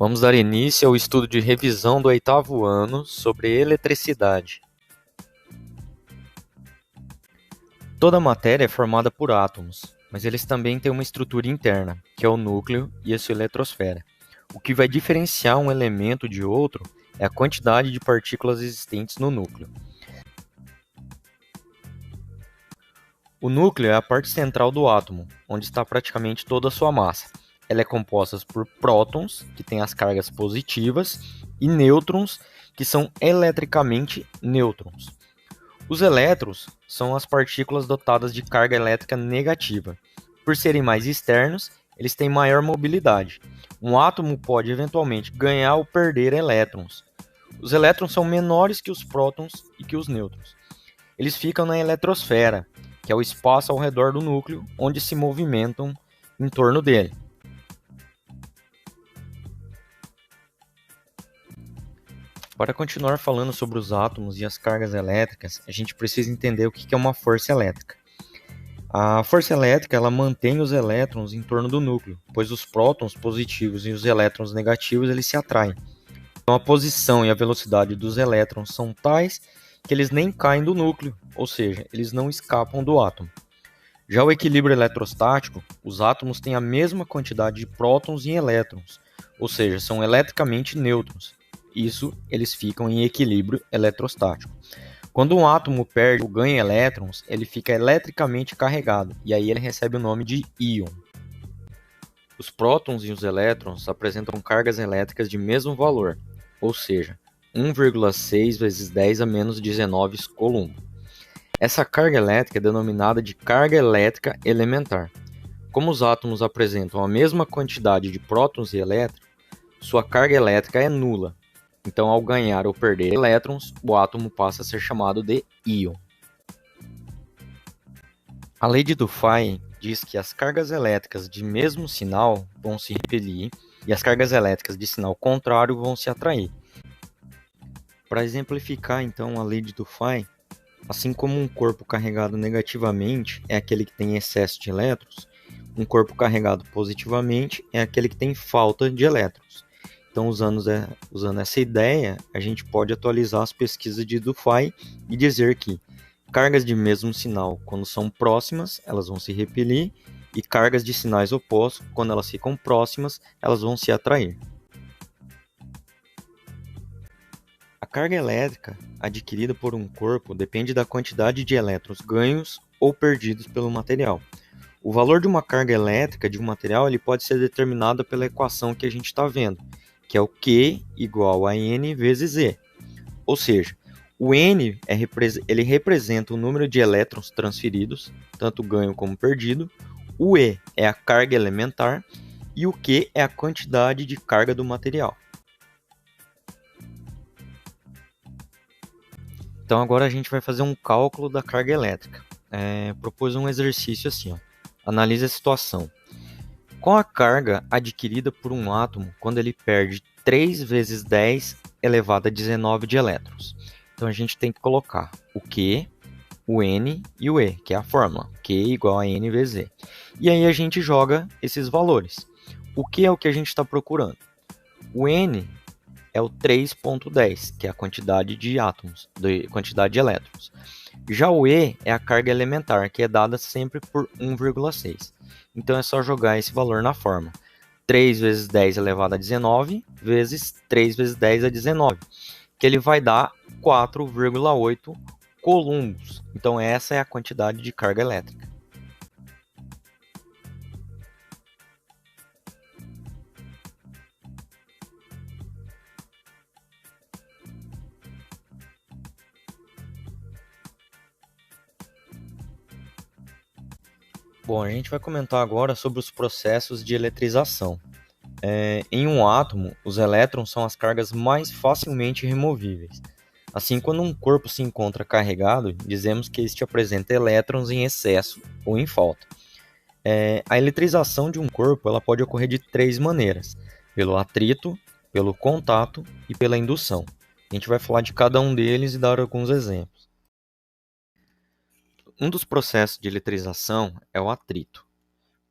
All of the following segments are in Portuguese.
Vamos dar início ao estudo de revisão do 8º ano sobre eletricidade. Toda matéria é formada por átomos, mas eles também têm uma estrutura interna, que é o núcleo e a sua eletrosfera. O que vai diferenciar um elemento de outro é a quantidade de partículas existentes no núcleo. O núcleo é a parte central do átomo, onde está praticamente toda a sua massa. Ela é composta por prótons, que têm as cargas positivas, e nêutrons, que são eletricamente nêutrons. Os elétrons são as partículas dotadas de carga elétrica negativa. Por serem mais externos, eles têm maior mobilidade. Um átomo pode eventualmente ganhar ou perder elétrons. Os elétrons são menores que os prótons e que os nêutrons. Eles ficam na eletrosfera, que é o espaço ao redor do núcleo, onde se movimentam em torno dele. Para continuar falando sobre os átomos e as cargas elétricas, a gente precisa entender o que é uma força elétrica. A força elétrica ela mantém os elétrons em torno do núcleo, pois os prótons positivos e os elétrons negativos eles se atraem. Então a posição e a velocidade dos elétrons são tais que eles nem caem do núcleo, ou seja, eles não escapam do átomo. Já o equilíbrio eletrostático, os átomos têm a mesma quantidade de prótons e elétrons, ou seja, são eletricamente nêutrons. Isso, eles ficam em equilíbrio eletrostático. Quando um átomo perde ou ganha elétrons, ele fica eletricamente carregado, e aí ele recebe o nome de íon. Os prótons e os elétrons apresentam cargas elétricas de mesmo valor, ou seja, 1,6 vezes 10 a menos 19 coulomb. Essa carga elétrica é denominada de carga elétrica elementar. Como os átomos apresentam a mesma quantidade de prótons e elétrons, sua carga elétrica é nula. Então, ao ganhar ou perder elétrons, o átomo passa a ser chamado de íon. A lei de Dufay diz que as cargas elétricas de mesmo sinal vão se repelir e as cargas elétricas de sinal contrário vão se atrair. Para exemplificar, então, a lei de Dufay, assim como um corpo carregado negativamente é aquele que tem excesso de elétrons, um corpo carregado positivamente é aquele que tem falta de elétrons. Então, usando essa ideia, a gente pode atualizar as pesquisas de Dufay e dizer que cargas de mesmo sinal, quando são próximas, elas vão se repelir, e cargas de sinais opostos, quando elas ficam próximas, elas vão se atrair. A carga elétrica adquirida por um corpo depende da quantidade de elétrons ganhos ou perdidos pelo material. O valor de uma carga elétrica de um material ele pode ser determinado pela equação que a gente está vendo, que é o Q igual a N vezes E. Ou seja, o N ele representa o número de elétrons transferidos, tanto ganho como perdido, o E é a carga elementar e o Q é a quantidade de carga do material. Então agora a gente vai fazer um cálculo da carga elétrica. Propus um exercício assim, ó. Analise a situação. Qual a carga adquirida por um átomo quando ele perde 3 vezes 10 elevado a 19 de elétrons? Então a gente tem que colocar o Q, o N e o E, que é a fórmula. Q igual a N vezes E. E aí a gente joga esses valores. O Q é o que a gente está procurando. O N é o 3,10, que é a quantidade de átomos, quantidade de elétrons. Já o E é a carga elementar, que é dada sempre por 1,6. Então é só jogar esse valor na forma. 3 vezes 10 elevado a 19 vezes 3 vezes 10 a 19, que ele vai dar 4,8 coulombs. Então essa é a quantidade de carga elétrica. Bom, a gente vai comentar agora sobre os processos de eletrização. Em um átomo, os elétrons são as cargas mais facilmente removíveis. Assim, quando um corpo se encontra carregado, dizemos que este apresenta elétrons em excesso ou em falta. A eletrização de um corpo ela pode ocorrer de 3 maneiras: pelo atrito, pelo contato e pela indução. A gente vai falar de cada um deles e dar alguns exemplos. Um dos processos de eletrização é o atrito.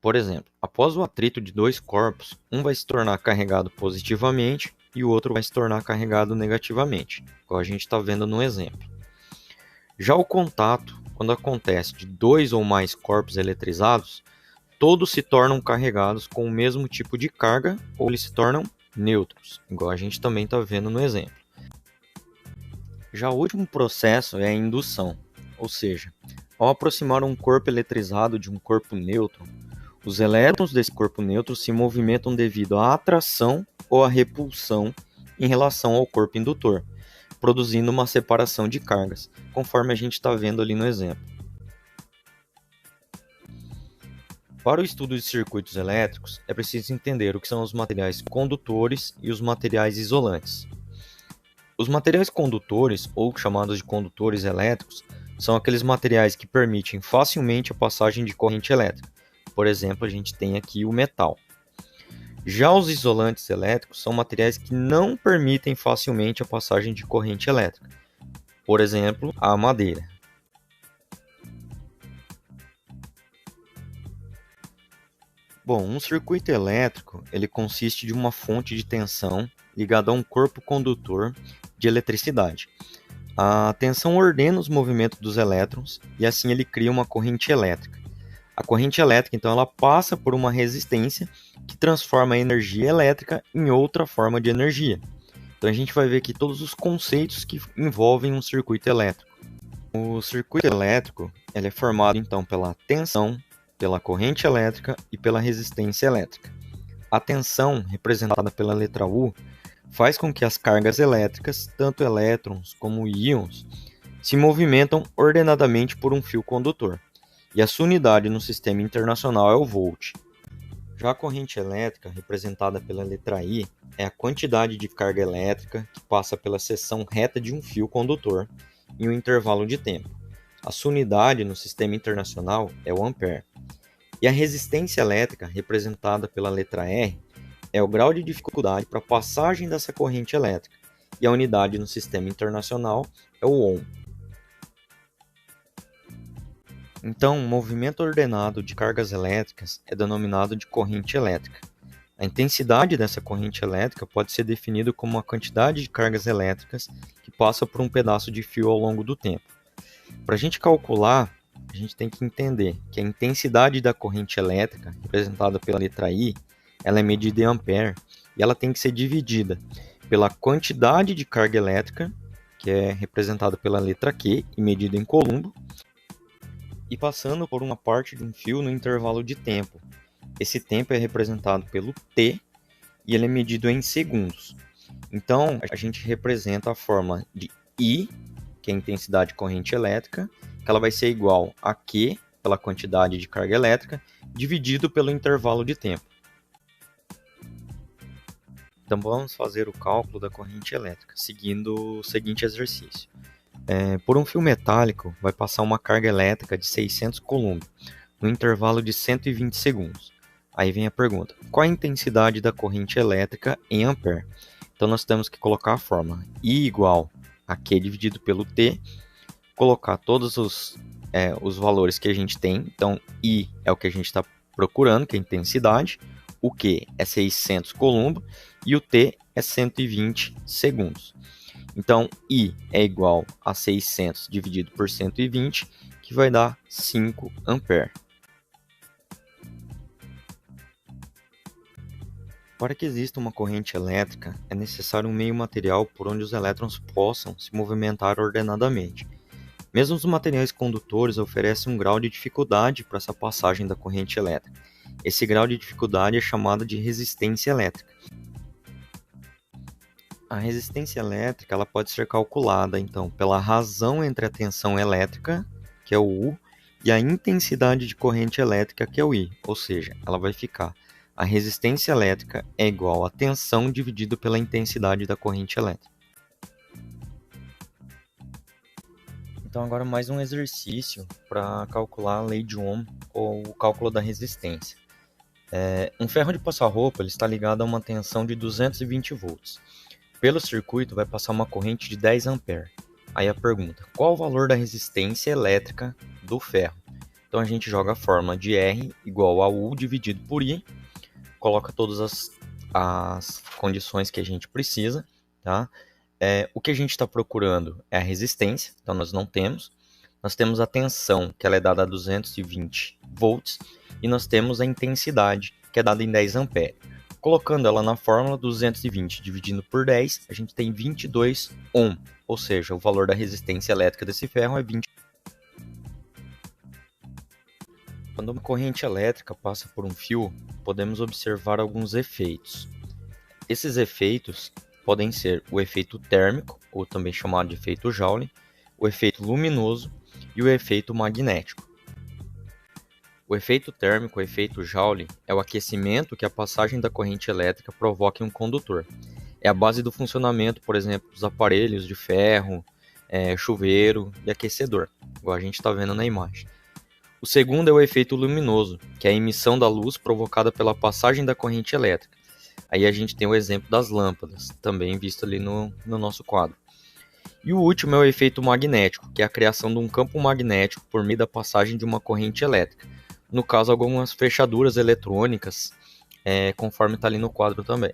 Por exemplo, após o atrito de dois corpos, um vai se tornar carregado positivamente e o outro vai se tornar carregado negativamente, como a gente está vendo no exemplo. Já o contato, quando acontece de dois ou mais corpos eletrizados, todos se tornam carregados com o mesmo tipo de carga ou eles se tornam neutros, igual a gente também está vendo no exemplo. Já o último processo é a indução, ou seja, ao aproximar um corpo eletrizado de um corpo neutro, os elétrons desse corpo neutro se movimentam devido à atração ou à repulsão em relação ao corpo indutor, produzindo uma separação de cargas, conforme a gente está vendo ali no exemplo. Para o estudo de circuitos elétricos, é preciso entender o que são os materiais condutores e os materiais isolantes. Os materiais condutores, ou chamados de condutores elétricos, são aqueles materiais que permitem facilmente a passagem de corrente elétrica. Por exemplo, a gente tem aqui o metal. Já os isolantes elétricos são materiais que não permitem facilmente a passagem de corrente elétrica. Por exemplo, a madeira. Bom, um circuito elétrico ele consiste de uma fonte de tensão ligada a um corpo condutor de eletricidade. A tensão ordena os movimentos dos elétrons e assim ele cria uma corrente elétrica. A corrente elétrica, então, ela passa por uma resistência que transforma a energia elétrica em outra forma de energia. Então a gente vai ver aqui todos os conceitos que envolvem um circuito elétrico. O circuito elétrico ele é formado então pela tensão, pela corrente elétrica e pela resistência elétrica. A tensão, representada pela letra U, faz com que as cargas elétricas, tanto elétrons como íons, se movimentam ordenadamente por um fio condutor. E a sua unidade no sistema internacional é o volt. Já a corrente elétrica, representada pela letra I, é a quantidade de carga elétrica que passa pela seção reta de um fio condutor em um intervalo de tempo. A sua unidade no sistema internacional é o ampere. E a resistência elétrica, representada pela letra R, é o grau de dificuldade para a passagem dessa corrente elétrica. E a unidade no sistema internacional é o ohm. Então, um movimento ordenado de cargas elétricas é denominado de corrente elétrica. A intensidade dessa corrente elétrica pode ser definida como a quantidade de cargas elétricas que passa por um pedaço de fio ao longo do tempo. Para a gente calcular, a gente tem que entender que a intensidade da corrente elétrica, representada pela letra I, ela é medida em ampere e ela tem que ser dividida pela quantidade de carga elétrica, que é representada pela letra Q e medida em coulomb, e passando por uma parte de um fio no intervalo de tempo. Esse tempo é representado pelo T e ele é medido em segundos. Então, a gente representa a forma de I, que é a intensidade de corrente elétrica, que ela vai ser igual a Q, pela quantidade de carga elétrica, dividido pelo intervalo de tempo. Então, vamos fazer o cálculo da corrente elétrica, seguindo o seguinte exercício. Por um fio metálico, vai passar uma carga elétrica de 600 coulomb, no intervalo de 120 segundos. Aí vem a pergunta, qual a intensidade da corrente elétrica em ampere? Então, nós temos que colocar a fórmula I igual a Q dividido pelo T, colocar todos os valores que a gente tem. Então, I é o que a gente está procurando, que é a intensidade, o Q é 600 coulomb e o T é 120 segundos. Então, I é igual a 600 dividido por 120, que vai dar 5 ampere. Para que exista uma corrente elétrica, é necessário um meio material por onde os elétrons possam se movimentar ordenadamente. Mesmo os materiais condutores oferecem um grau de dificuldade para essa passagem da corrente elétrica. Esse grau de dificuldade é chamado de resistência elétrica. A resistência elétrica ela pode ser calculada então pela razão entre a tensão elétrica, que é o U, e a intensidade de corrente elétrica, que é o I, ou seja, ela vai ficar a resistência elétrica é igual a tensão dividido pela intensidade da corrente elétrica. Então agora mais um exercício para calcular a lei de Ohm ou o cálculo da resistência. Um ferro de passar roupa ele está ligado a uma tensão de 220 volts. Pelo circuito vai passar uma corrente de 10 ampere. Aí a pergunta, qual o valor da resistência elétrica do ferro? Então Então a gente joga a fórmula de R igual a U dividido por I, coloca todas as condições que a gente precisa, tá? O que a gente está procurando é a resistência, então nós não temos. Nós temos a tensão, que ela é dada a 220 volts, e nós temos a intensidade, que é dada em 10 amperes. Colocando ela na fórmula, 220 dividindo por 10, a gente tem 22 ohm, ou seja, o valor da resistência elétrica desse ferro é 20. Quando uma corrente elétrica passa por um fio, podemos observar alguns efeitos. Esses efeitos podem ser o efeito térmico, ou também chamado de efeito Joule, o efeito luminoso e o efeito magnético. O efeito térmico, o efeito Joule, é o aquecimento que a passagem da corrente elétrica provoca em um condutor. É a base do funcionamento, por exemplo, dos aparelhos de ferro, chuveiro e aquecedor, igual a gente está vendo na imagem. O segundo é o efeito luminoso, que é a emissão da luz provocada pela passagem da corrente elétrica. Aí a gente tem o exemplo das lâmpadas, também visto ali no nosso quadro. E o último é o efeito magnético, que é a criação de um campo magnético por meio da passagem de uma corrente elétrica. No caso, algumas fechaduras eletrônicas, conforme está ali no quadro também.